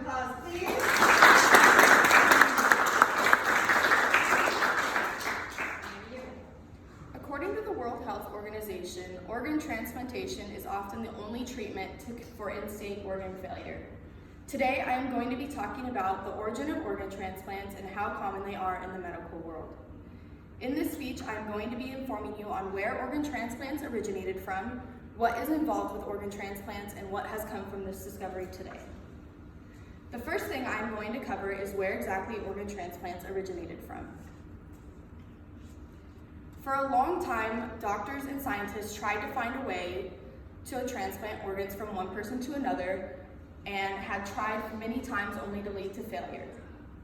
applause, please. According to the World Health Organization, organ transplantation is often the only treatment for end-stage organ failure. Today, I am going to be talking about the origin of organ transplants and how common they are in the medical world. In this speech, I am going to be informing you on where organ transplants originated from, what is involved with organ transplants, and what has come from this discovery today. The first thing I am going to cover is where exactly organ transplants originated from. For a long time, doctors and scientists tried to find a way to transplant organs from one person to another and had tried many times only to lead to failure.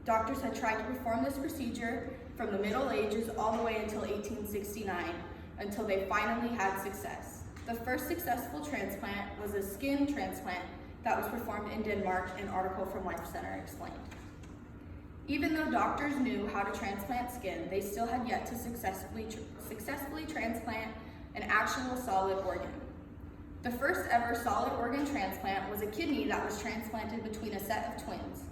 Doctors had tried to perform this procedure from the Middle Ages all the way until 1869, until they finally had success. The first successful transplant was a skin transplant that was performed in Denmark, an article from Life Center explained. Even though doctors knew how to transplant skin, they still had yet to successfully transplant an actual solid organ. The first ever solid organ transplant was a kidney that was transplanted between a set of twins.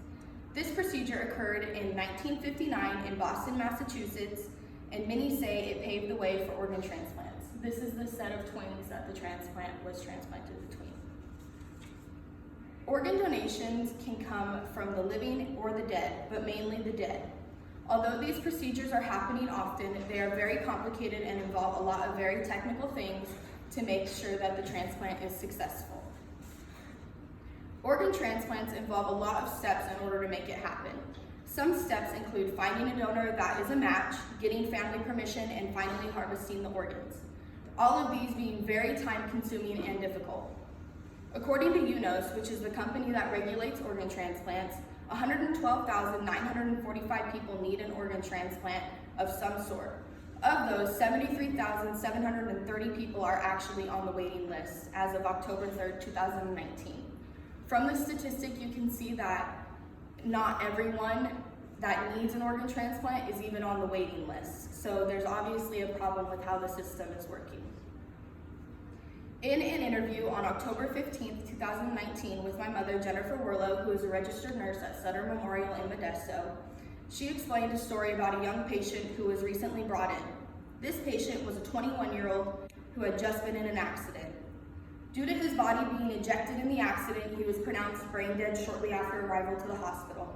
This procedure occurred in 1959 in Boston, Massachusetts, and many say it paved the way for organ transplants. This is the set of twins that the transplant was transplanted between. Organ donations can come from the living or the dead, but mainly the dead. Although these procedures are happening often, they are very complicated and involve a lot of very technical things to make sure that the transplant is successful. Organ transplants involve a lot of steps in order to make it happen. Some steps include finding a donor that is a match, getting family permission, and finally harvesting the organs. All of these being very time-consuming and difficult. According to UNOS, which is the company that regulates organ transplants, 112,945 people need an organ transplant of some sort. Of those, 73,730 people are actually on the waiting list as of October 3rd, 2019. From the statistic, you can see that not everyone that needs an organ transplant is even on the waiting list. So there's obviously a problem with how the system is working. In an interview on October 15th, 2019 with my mother, Jennifer Werlo, who is a registered nurse at Sutter Memorial in Modesto, she explained a story about a young patient who was recently brought in. This patient was a 21-year-old who had just been in an accident. Due to his body being ejected in the accident, he was pronounced brain dead shortly after arrival to the hospital.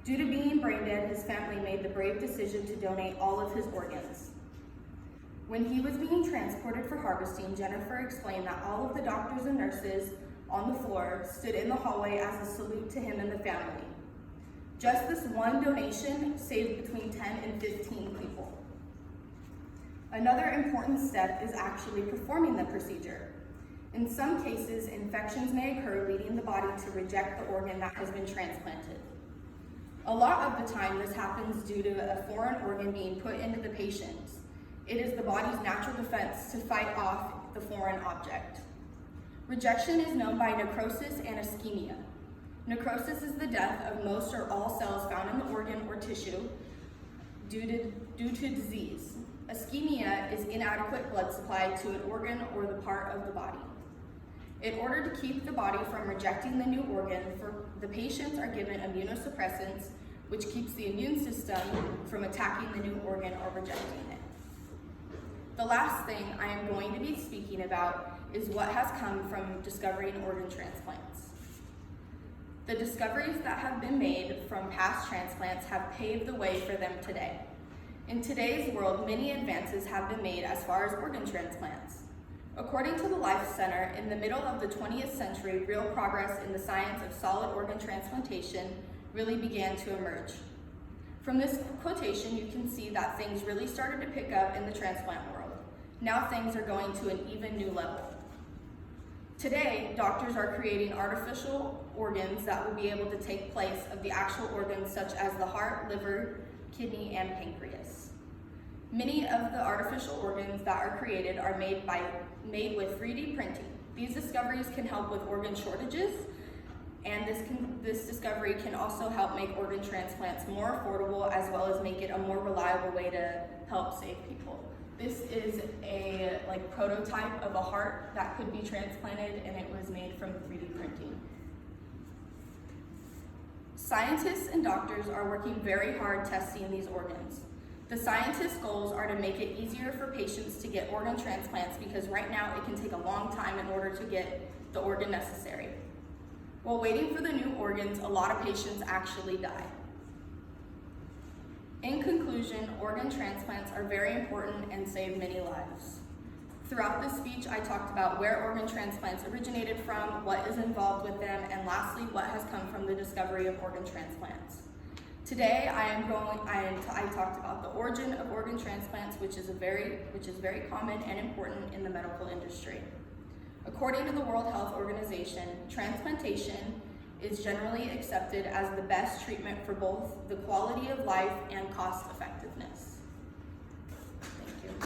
Due to being brain dead, his family made the brave decision to donate all of his organs. When he was being transported for harvesting, Jennifer explained that all of the doctors and nurses on the floor stood in the hallway as a salute to him and the family. Just this one donation saved between 10 and 15 people. Another important step is actually performing the procedure. In some cases, infections may occur, leading the body to reject the organ that has been transplanted. A lot of the time, this happens due to a foreign organ being put into the patient. It is the body's natural defense to fight off the foreign object. Rejection is known by necrosis and ischemia. Necrosis is the death of most or all cells found in the organ or tissue due to disease. Ischemia is inadequate blood supply to an organ or the part of the body. In order to keep the body from rejecting the new organ, the patients are given immunosuppressants, which keeps the immune system from attacking the new organ or rejecting it. The last thing I am going to be speaking about is what has come from discovering organ transplants. The discoveries that have been made from past transplants have paved the way for them today. In today's world, many advances have been made as far as organ transplants. According to the Life Center, in the middle of the 20th century, real progress in the science of solid organ transplantation really began to emerge. From this quotation, you can see that things really started to pick up in the transplant world. Now things are going to an even new level. Today, doctors are creating artificial organs that will be able to take place of the actual organs such as the heart, liver, kidney, and pancreas. Many of the artificial organs that are created are made with 3D printing. These discoveries can help with organ shortages, and this discovery can also help make organ transplants more affordable, as well as make it a more reliable way to help save people. This is a prototype of a heart that could be transplanted, and it was made from 3D printing. Scientists and doctors are working very hard testing these organs. The scientists' goals are to make it easier for patients to get organ transplants because right now it can take a long time in order to get the organ necessary. While waiting for the new organs, a lot of patients actually die. In conclusion, organ transplants are very important and save many lives. Throughout this speech, I talked about where organ transplants originated from, what is involved with them, and lastly, what has come from the discovery of organ transplants. Today, I talked about the origin of organ transplants, which is very common and important in the medical industry. According to the World Health Organization, transplantation is generally accepted as the best treatment for both the quality of life and cost effectiveness.